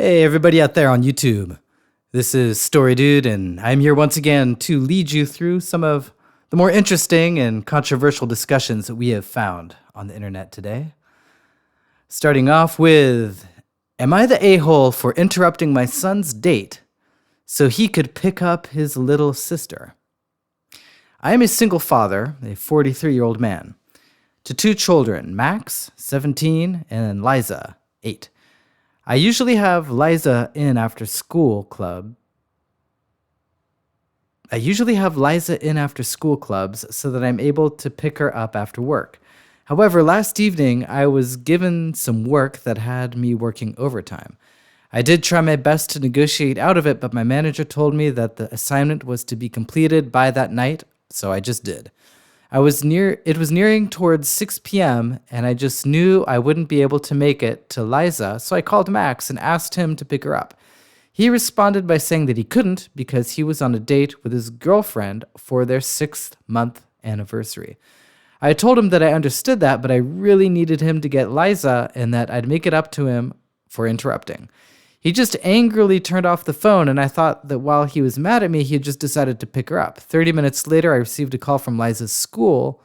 Hey, everybody out there on YouTube. This is Story Dude, and I'm here once again to lead you through some of the more interesting and controversial discussions that we have found on the internet today. Starting off with, am I the a-hole for interrupting my son's date so he could pick up his little sister? I am a single father, a 43-year-old man, to two children, Max, 17, and Liza, 8. I usually have Liza in after school clubs so that I'm able to pick her up after work. However, last evening I was given some work that had me working overtime. I did try my best to negotiate out of it, but my manager told me that the assignment was to be completed by that night, so I just did. It was nearing towards 6 p.m., and I just knew I wouldn't be able to make it to Liza, so I called Max and asked him to pick her up. He responded by saying that he couldn't because he was on a date with his girlfriend for their 6th-month anniversary. I told him that I understood that, but I really needed him to get Liza and that I'd make it up to him for interrupting. He just angrily turned off the phone, and I thought that while he was mad at me, he had just decided to pick her up. 30 minutes later, I received a call from Liza's school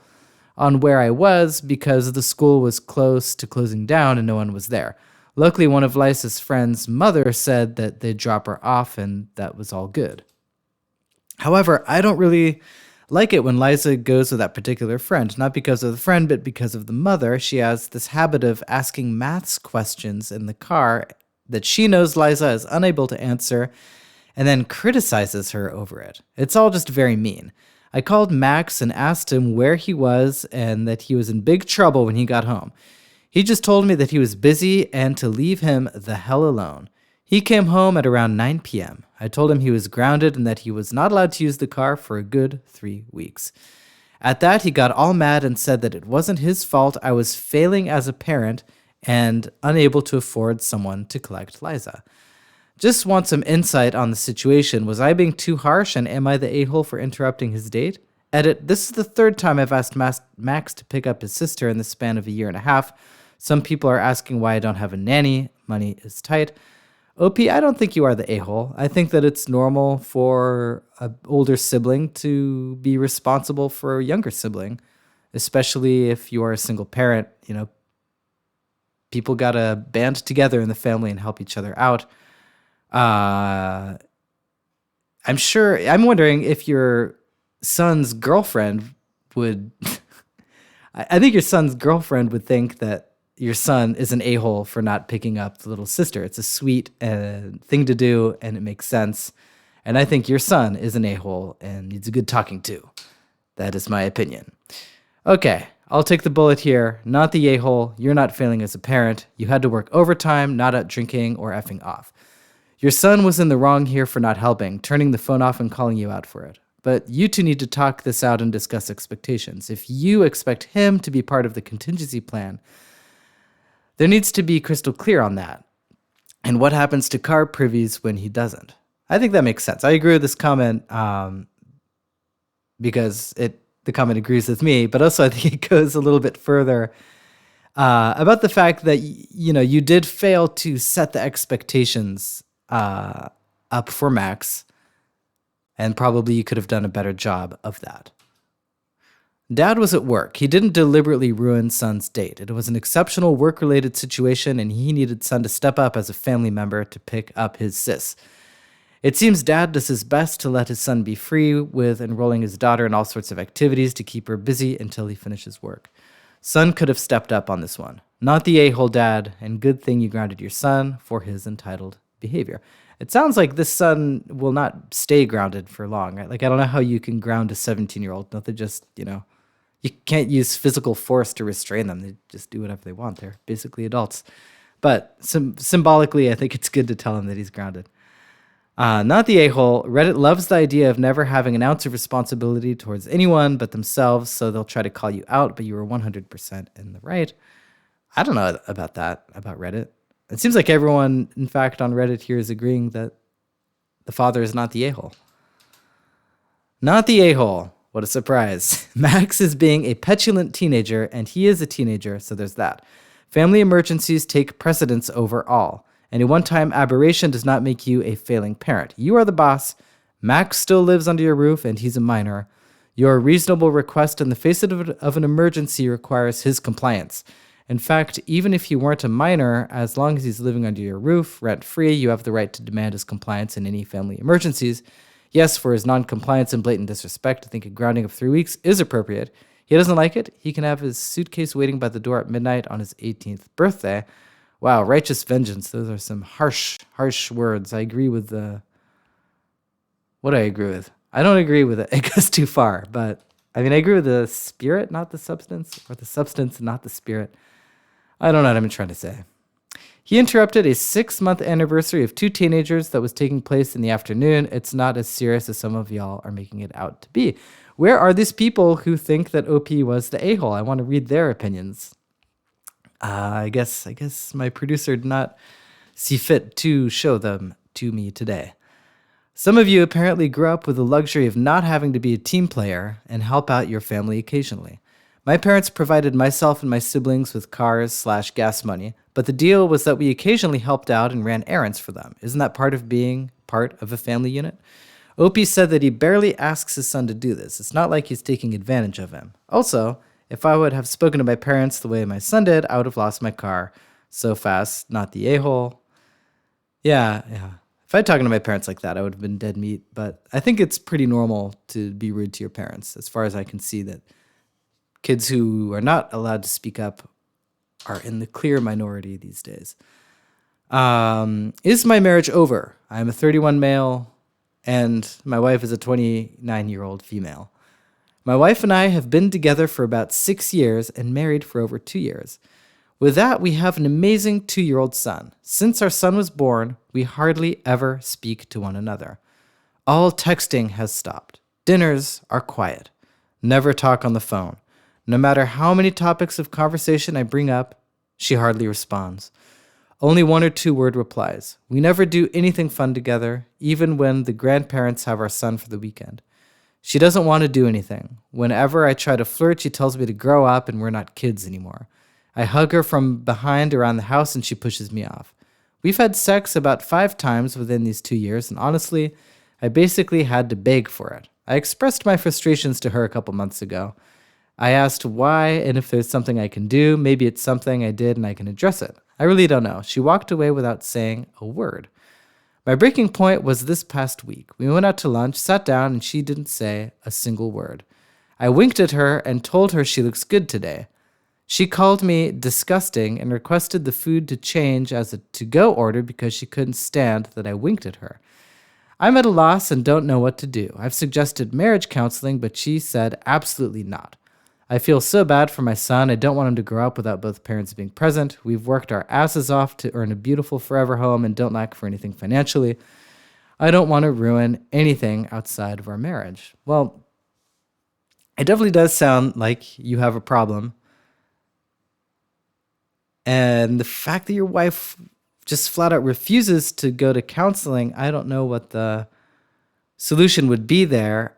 on where I was because the school was close to closing down and no one was there. Luckily, one of Liza's friends' mother said that they'd drop her off and that was all good. However, I don't really like it when Liza goes with that particular friend, not because of the friend, but because of the mother. She has this habit of asking maths questions in the car that she knows Liza is unable to answer, and then criticizes her over it. It's all just very mean. I called Max and asked him where he was and that he was in big trouble when he got home. He just told me that he was busy and to leave him the hell alone. He came home at around 9 p.m. I told him he was grounded and that he was not allowed to use the car for a good 3 weeks. At that, he got all mad and said that it wasn't his fault I was failing as a parent and unable to afford someone to collect Liza. Just want some insight on the situation. Was I being too harsh, and am I the a-hole for interrupting his date? Edit, this is the 3rd time I've asked Max to pick up his sister in the span of a year and a half. Some people are asking why I don't have a nanny. Money is tight. OP, I don't think you are the a-hole. I think that it's normal for an older sibling to be responsible for a younger sibling, especially if you are a single parent. People gotta band together in the family and help each other out. I'm wondering if your son's girlfriend would... I think your son's girlfriend would think that your son is an a-hole for not picking up the little sister. It's a sweet thing to do, and it makes sense. And I think your son is an a-hole and needs a good talking to. That is my opinion. Okay. I'll take the bullet here. Not the a-hole. You're not failing as a parent. You had to work overtime, not out drinking or effing off. Your son was in the wrong here for not helping, turning the phone off and calling you out for it. But you two need to talk this out and discuss expectations. If you expect him to be part of the contingency plan, there needs to be crystal clear on that. And what happens to car privies when he doesn't? I think that makes sense. I agree with this comment because the comment agrees with me, but also I think it goes a little bit further about the fact that, you did fail to set the expectations up for Max, and probably you could have done a better job of that. Dad was at work. He didn't deliberately ruin son's date. It was an exceptional work-related situation, and he needed son to step up as a family member to pick up his sis. It seems Dad does his best to let his son be free with enrolling his daughter in all sorts of activities to keep her busy until he finishes work. Son could have stepped up on this one. Not the a-hole dad, and good thing you grounded your son for his entitled behavior. It sounds like this son will not stay grounded for long. Right? I don't know how you can ground a 17-year-old. Don't they just, you can't use physical force to restrain them. They just do whatever they want. They're basically adults. But symbolically, I think it's good to tell him that he's grounded. Not the a-hole. Reddit loves the idea of never having an ounce of responsibility towards anyone but themselves, so they'll try to call you out, but you were 100% in the right. I don't know about that, about Reddit. It seems like everyone, in fact, on Reddit here is agreeing that the father is not the a-hole. Not the a-hole. What a surprise. Max is being a petulant teenager, and he is a teenager, so there's that. Family emergencies take precedence over all. and a one-time aberration does not make you a failing parent. You are the boss. Max still lives under your roof, and he's a minor. Your reasonable request in the face of an emergency requires his compliance. In fact, even if he weren't a minor, as long as he's living under your roof, rent-free, you have the right to demand his compliance in any family emergencies. Yes, for his non-compliance and blatant disrespect, I think a grounding of 3 weeks is appropriate. He doesn't like it. He can have his suitcase waiting by the door at midnight on his 18th birthday. Wow, righteous vengeance. Those are some harsh words. I agree with what I agree with. I don't agree with it. It goes too far. But, I agree with the spirit, not the substance, or the substance, not the spirit. I don't know what I'm trying to say. He interrupted a 6-month anniversary of 2 teenagers that was taking place in the afternoon. It's not as serious as some of y'all are making it out to be. Where are these people who think that OP was the a-hole? I want to read their opinions. I guess my producer did not see fit to show them to me today. Some of you apparently grew up with the luxury of not having to be a team player and help out your family occasionally. My parents provided myself and my siblings with cars/gas money, but the deal was that we occasionally helped out and ran errands for them. Isn't that part of being part of a family unit? Opie said that he barely asks his son to do this. It's not like he's taking advantage of him. Also, if I would have spoken to my parents the way my son did, I would have lost my car so fast, not the a-hole. Yeah. If I'd talking to my parents like that, I would have been dead meat, but I think it's pretty normal to be rude to your parents, as far as I can see that kids who are not allowed to speak up are in the clear minority these days. Is my marriage over? I'm a 31 male, and my wife is a 29-year-old female. My wife and I have been together for about 6 years and married for over 2 years. With that, we have an amazing 2-year-old son. Since our son was born, we hardly ever speak to one another. All texting has stopped. Dinners are quiet. Never talk on the phone. No matter how many topics of conversation I bring up, she hardly responds. Only 1 or 2 word replies. We never do anything fun together, even when the grandparents have our son for the weekend. She doesn't want to do anything. Whenever I try to flirt, she tells me to grow up and we're not kids anymore. I hug her from behind around the house and she pushes me off. We've had sex about 5 times within these 2 years, and honestly, I basically had to beg for it. I expressed my frustrations to her a couple months ago. I asked why and if there's something I can do. Maybe it's something I did and I can address it. I really don't know. She walked away without saying a word. My breaking point was this past week. We went out to lunch, sat down, and she didn't say a single word. I winked at her and told her she looks good today. She called me disgusting and requested the food to change as a to-go order because she couldn't stand that I winked at her. I'm at a loss and don't know what to do. I've suggested marriage counseling, but she said absolutely not. I feel so bad for my son. I don't want him to grow up without both parents being present. We've worked our asses off to earn a beautiful forever home and don't lack for anything financially. I don't want to ruin anything outside of our marriage. Well, it definitely does sound like you have a problem. And the fact that your wife just flat out refuses to go to counseling, I don't know what the solution would be there.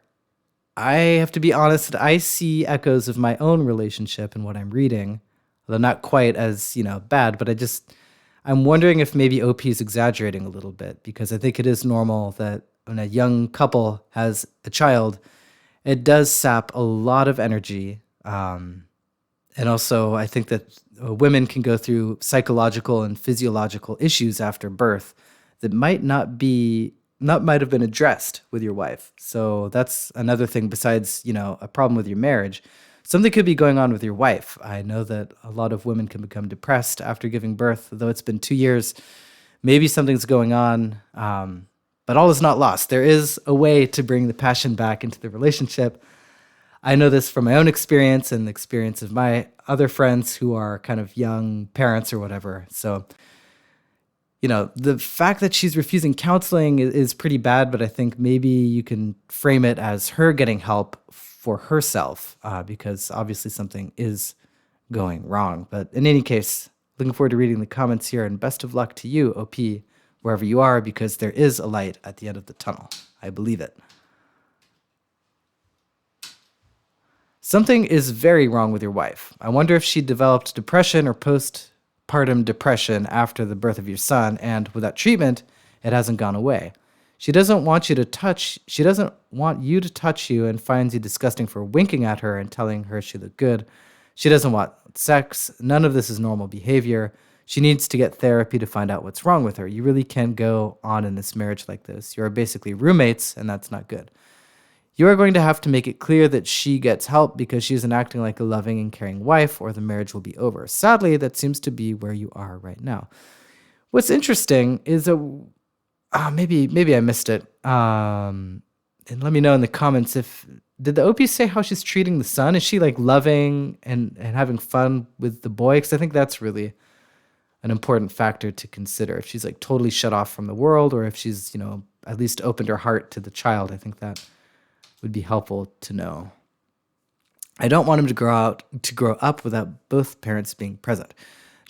I have to be honest that I see echoes of my own relationship in what I'm reading, although not quite as, bad, but I'm wondering if maybe OP is exaggerating a little bit, because I think it is normal that when a young couple has a child, it does sap a lot of energy. And also I think that women can go through psychological and physiological issues after birth that might have been addressed with your wife. So that's another thing besides, a problem with your marriage. Something could be going on with your wife. I know that a lot of women can become depressed after giving birth, though it's been 2 years. Maybe something's going on, but all is not lost. There is a way to bring the passion back into the relationship. I know this from my own experience and the experience of my other friends who are kind of young parents or whatever. So, the fact that she's refusing counseling is pretty bad, but I think maybe you can frame it as her getting help for herself, because obviously something is going wrong. But in any case, looking forward to reading the comments here, and best of luck to you, OP, wherever you are, because there is a light at the end of the tunnel. I believe it. Something is very wrong with your wife. I wonder if she developed depression or postpartum depression after the birth of your son, and without treatment, it hasn't gone away. She doesn't want you to touch you and finds you disgusting for winking at her and telling her she looked good. She doesn't want sex. None of this is normal behavior. She needs to get therapy to find out what's wrong with her. You really can't go on in this marriage like this. You're basically roommates, and that's not good. You are going to have to make it clear that she gets help because she isn't acting like a loving and caring wife, or the marriage will be over. Sadly, that seems to be where you are right now. What's interesting is that maybe I missed it. And let me know in the comments if did the OP say how she's treating the son? Is she like loving and having fun with the boy? Because I think that's really an important factor to consider. If she's like totally shut off from the world, or if she's at least opened her heart to the child, I think that would be helpful to know. I don't want him to grow up without both parents being present.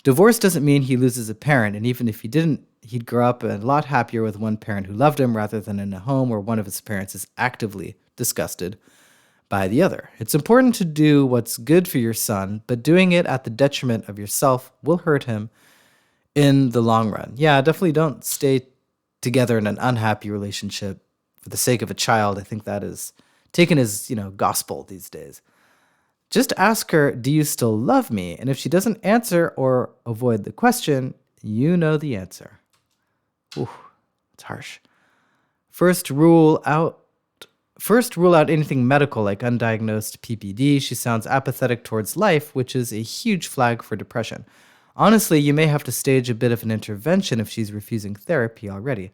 Divorce doesn't mean he loses a parent, and even if he didn't, he'd grow up a lot happier with one parent who loved him rather than in a home where one of his parents is actively disgusted by the other. It's important to do what's good for your son, but doing it at the detriment of yourself will hurt him in the long run. Yeah, definitely don't stay together in an unhappy relationship for the sake of a child. I think that is taken as, gospel these days. Just ask her, do you still love me? And if she doesn't answer or avoid the question, you know the answer. Ooh, it's harsh. First, rule out anything medical like undiagnosed PPD. She sounds apathetic towards life, which is a huge flag for depression. Honestly, you may have to stage a bit of an intervention if she's refusing therapy already.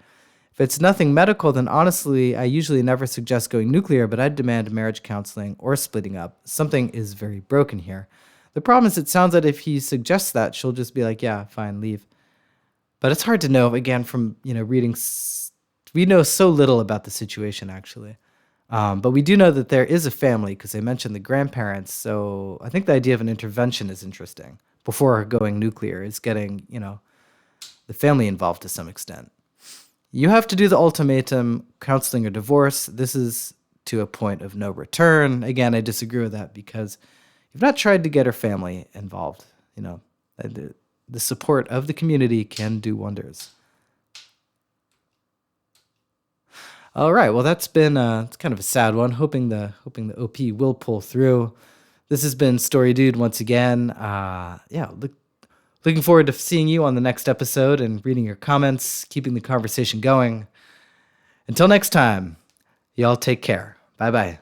If it's nothing medical, then honestly, I usually never suggest going nuclear, but I'd demand marriage counseling or splitting up. Something is very broken here. The problem is it sounds that if he suggests that, she'll just be like, yeah, fine, leave. But it's hard to know, again, from reading. We know so little about the situation, actually. But we do know that there is a family because they mentioned the grandparents. So I think the idea of an intervention is interesting. Before going nuclear is getting, the family involved to some extent. You have to do the ultimatum, counseling or divorce. This is to a point of no return. Again, I disagree with that because you've not tried to get her family involved. The support of the community can do wonders. All right, well, that's been it's kind of a sad one. Hoping the OP will pull through. This has been Story Dude once again. Looking forward to seeing you on the next episode and reading your comments, keeping the conversation going. Until next time, y'all take care. Bye-bye.